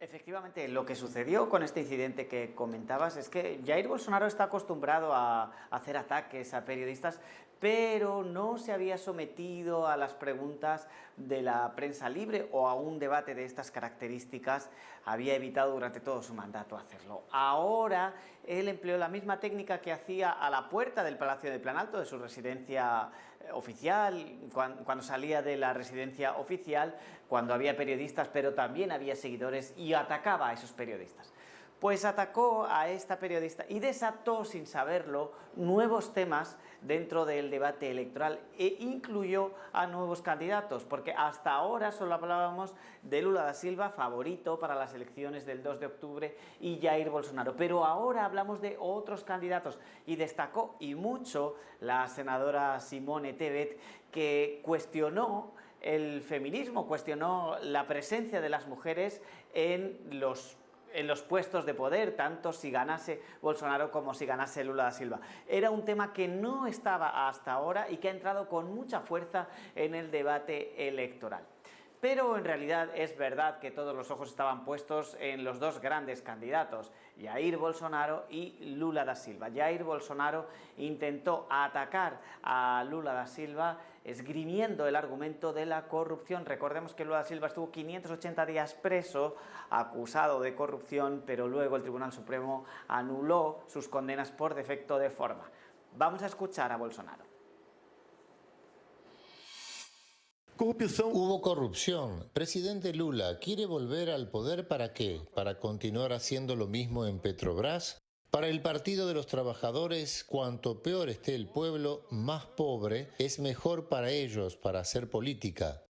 Efectivamente, lo que sucedió con este incidente que comentabas es que Jair Bolsonaro está acostumbrado a hacer ataques a periodistas, pero no se había sometido a las preguntas de la prensa libre o a un debate de estas características. Había evitado durante todo su mandato hacerlo. Ahora él empleó la misma técnica que hacía a la puerta del Palacio de Planalto, de su residencia oficial, cuando salía de la residencia oficial, cuando había periodistas, pero también había seguidores, y atacaba a esos periodistas. Pues atacó a esta periodista y desató, sin saberlo, nuevos temas dentro del debate electoral e incluyó a nuevos candidatos, porque hasta ahora solo hablábamos de Lula da Silva, favorito para las elecciones del 2 de octubre, y Jair Bolsonaro, pero ahora hablamos de otros candidatos y destacó y mucho la senadora Simone Tebet, que cuestionó el feminismo, cuestionó la presencia de las mujeres en los puestos de poder, tanto si ganase Bolsonaro como si ganase Lula da Silva. Era un tema que no estaba hasta ahora y que ha entrado con mucha fuerza en el debate electoral. Pero en realidad es verdad que todos los ojos estaban puestos en los dos grandes candidatos, Jair Bolsonaro y Lula da Silva. Jair Bolsonaro intentó atacar a Lula da Silva esgrimiendo el argumento de la corrupción. Recordemos que Lula da Silva estuvo 580 días preso, acusado de corrupción, pero luego el Tribunal Supremo anuló sus condenas por defecto de forma. Vamos a escuchar a Bolsonaro. Corrupción. Hubo corrupción. Presidente Lula, ¿quiere volver al poder para qué? ¿Para continuar haciendo lo mismo en Petrobras? Para el Partido de los Trabajadores, cuanto peor esté el pueblo, más pobre, es mejor para ellos para hacer política.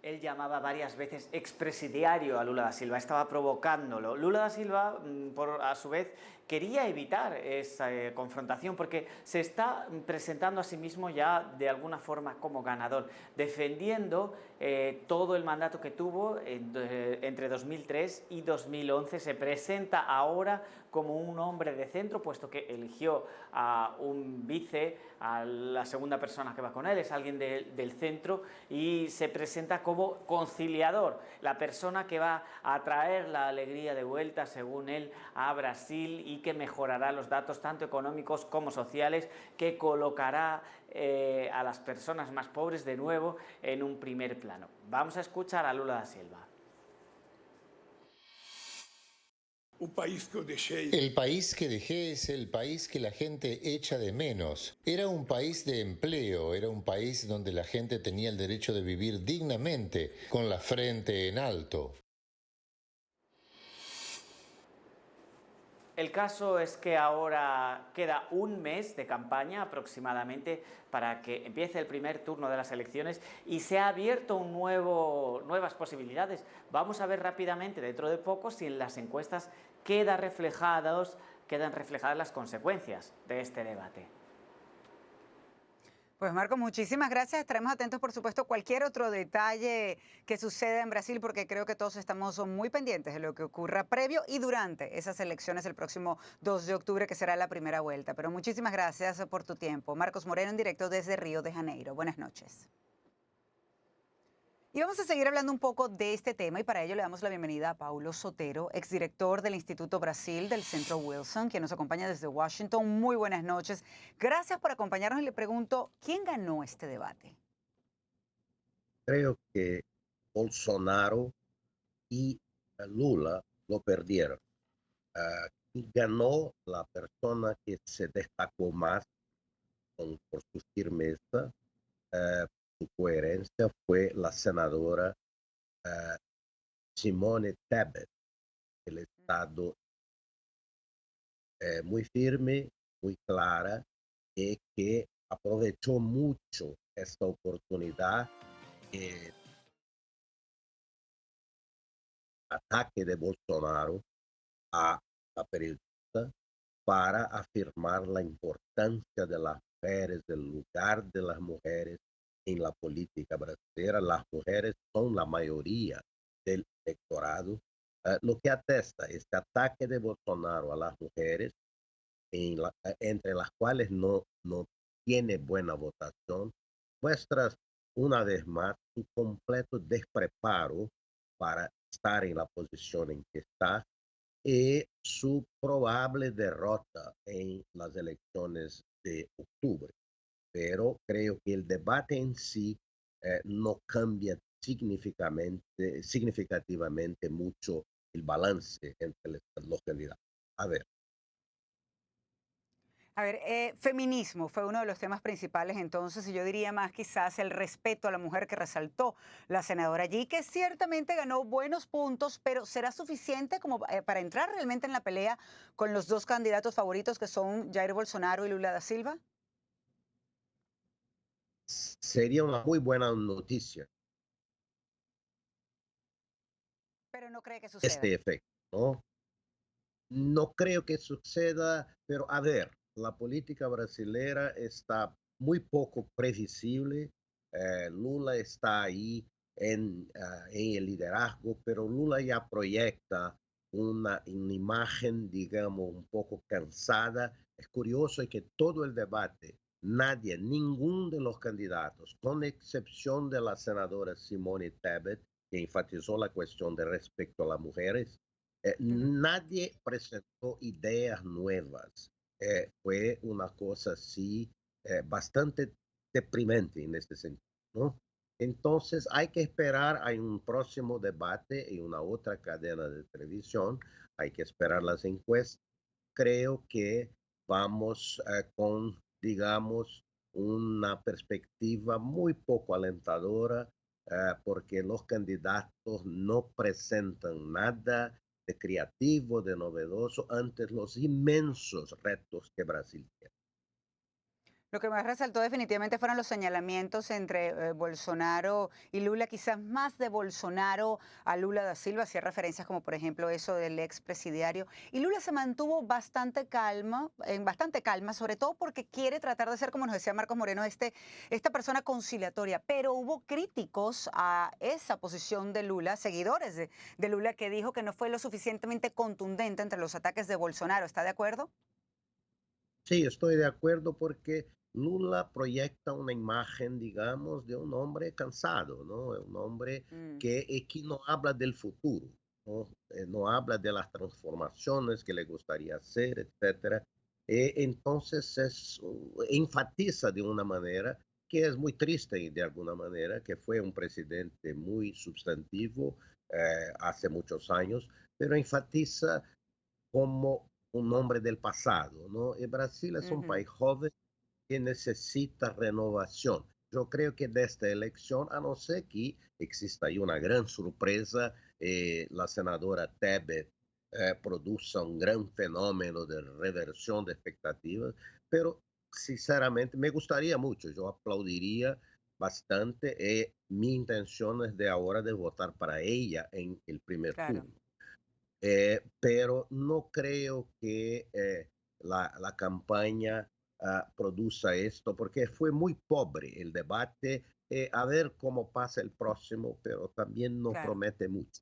Él llamaba varias veces expresidiario a Lula da Silva, estaba provocándolo. Lula da Silva, a su vez, quería evitar esa confrontación porque se está presentando a sí mismo ya de alguna forma como ganador, defendiendo todo el mandato que tuvo entre 2003 y 2011. Se presenta ahora como un hombre de centro, puesto que eligió a un vice, a la segunda persona que va con él, es alguien del centro, y se presenta como conciliador, la persona que va a traer la alegría de vuelta, según él, a Brasil, y que mejorará los datos tanto económicos como sociales, que colocará a las personas más pobres de nuevo en un primer plano. Vamos a escuchar a Lula da Silva. El país que dejé es el país que la gente echa de menos. Era un país de empleo, era un país donde la gente tenía el derecho de vivir dignamente, con la frente en alto. El caso es que ahora queda un mes de campaña aproximadamente para que empiece el primer turno de las elecciones y se ha abierto nuevas posibilidades. Vamos a ver rápidamente dentro de poco si en las encuestas quedan reflejadas las consecuencias de este debate. Pues Marco, muchísimas gracias. Estaremos atentos, por supuesto, a cualquier otro detalle que suceda en Brasil, porque creo que todos estamos muy pendientes de lo que ocurra previo y durante esas elecciones el próximo 2 de octubre, que será la primera vuelta. Pero muchísimas gracias por tu tiempo. Marcos Moreno, en directo desde Río de Janeiro. Buenas noches. Y vamos a seguir hablando un poco de este tema y para ello le damos la bienvenida a Paulo Sotero, exdirector del Instituto Brasil del Centro Wilson, quien nos acompaña desde Washington. Muy buenas noches. Gracias por acompañarnos y le pregunto, ¿quién ganó este debate? Creo que Bolsonaro y Lula lo perdieron. Y ganó la persona que se destacó más por su firmeza, su coherencia, fue la senadora Simone Tebet, del Estado, muy firme, muy clara, y que aprovechó mucho esta oportunidad. Ataque de Bolsonaro a la periodista para afirmar la importancia de las mujeres, del lugar de las mujeres en la política brasileña. Las mujeres son la mayoría del electorado, lo que atesta este ataque de Bolsonaro a las mujeres, entre las cuales no tiene buena votación. Muestras una vez más, su completo despreparo para estar en la posición en que está y su probable derrota en las elecciones de octubre. Pero creo que el debate en sí no cambia significativamente mucho el balance entre los candidatos. A ver, A ver, feminismo fue uno de los temas principales entonces, y yo diría más quizás el respeto a la mujer que resaltó la senadora allí, que ciertamente ganó buenos puntos, pero ¿será suficiente como para entrar realmente en la pelea con los dos candidatos favoritos que son Jair Bolsonaro y Lula da Silva? sería una muy buena noticia Pero no cree que suceda. este efecto, ¿no? No creo que suceda, pero a ver, la política brasilera está muy poco previsible. Lula está ahí en el liderazgo, pero Lula ya proyecta una imagen, digamos, un poco cansada. Es curioso que todo el debate, nadie, ningún de los candidatos, con excepción de la senadora Simone Tebet, que enfatizó la cuestión de respecto a las mujeres, Ujú. nadie presentó ideas nuevas. Fue una cosa así bastante deprimente en este sentido, ¿no? Entonces hay que esperar, hay un próximo debate en una otra cadena de televisión, hay que esperar las encuestas. Creo que vamos con, digamos, una perspectiva muy poco alentadora porque los candidatos no presentan nada de creativo, de novedoso ante los inmensos retos que Brasil tiene. Lo que más resaltó definitivamente fueron los señalamientos entre Bolsonaro y Lula, quizás más de Bolsonaro a Lula da Silva, hacía referencias como por ejemplo eso del expresidiario. Y Lula se mantuvo bastante calma, sobre todo porque quiere tratar de ser, como nos decía Marcos Moreno, esta persona conciliatoria. Pero hubo críticos a esa posición de Lula, seguidores de Lula, que dijo que no fue lo suficientemente contundente entre los ataques de Bolsonaro. ¿Está de acuerdo? Sí, estoy de acuerdo porque Lula proyecta una imagen, digamos, de un hombre cansado, ¿no? Un hombre Mm, que no habla del futuro, ¿no? No habla de las transformaciones que le gustaría hacer, etcétera. Entonces enfatiza de una manera que es muy triste y de alguna manera, que fue un presidente muy sustantivo hace muchos años, pero enfatiza como un hombre del pasado, ¿no? Y Brasil es un ujú. país joven que necesita renovación. Yo creo que de esta elección, a no ser que exista ahí una gran sorpresa, la senadora Tebet produzca un gran fenómeno de reversión de expectativas, pero sinceramente me gustaría mucho, yo aplaudiría bastante. Mi intención es de ahora de votar para ella en el primer Claro. turno. Pero no creo que la campaña produzca esto, porque fue muy pobre el debate. A ver cómo pasa el próximo, pero también no Claro. promete mucho.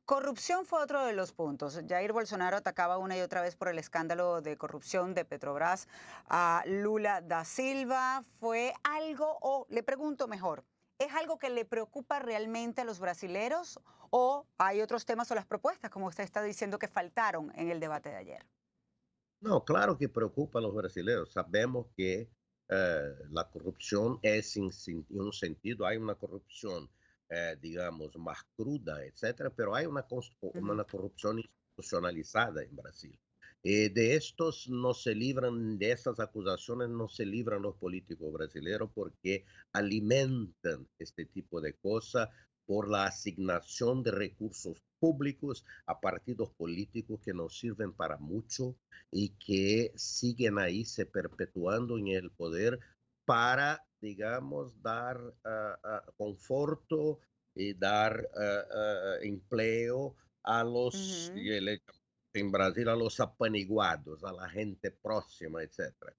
Corrupción fue otro de los puntos. Jair Bolsonaro atacaba una y otra vez por el escándalo de corrupción de Petrobras a Lula da Silva. ¿Fue algo, o le pregunto mejor, es algo que le preocupa realmente a los brasileros o hay otros temas o las propuestas, como usted está diciendo, que faltaron en el debate de ayer? No, claro que preocupa a los brasileños. Sabemos que la corrupción es, en un sentido, hay una corrupción, digamos, más cruda, etcétera, pero hay Ujú. una corrupción institucionalizada en Brasil. De estos no se libran, de estas acusaciones no se libran los políticos brasileños porque alimentan este tipo de cosas por la asignación de recursos públicos a partidos políticos que no sirven para mucho y que siguen ahí se perpetuando en el poder para, digamos, dar conforto y dar empleo a los, Ujú. en Brasil, a los apaniguados, a la gente próxima, etcétera.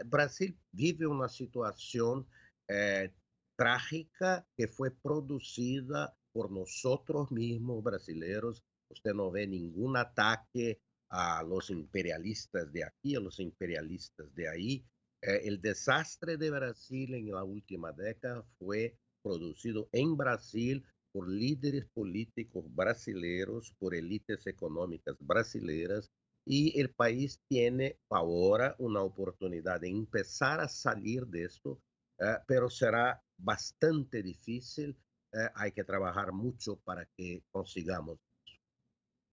Brasil vive una situación eh, trágica que fue producida por nosotros mismos brasileños. Usted no ve ningún ataque a los imperialistas de aquí, a los imperialistas de ahí. El desastre de Brasil en la última década fue producido en Brasil por líderes políticos brasileños, por élites económicas brasileras, y el país tiene ahora una oportunidad de empezar a salir de esto, pero será bastante difícil. Hay que trabajar mucho para que consigamos.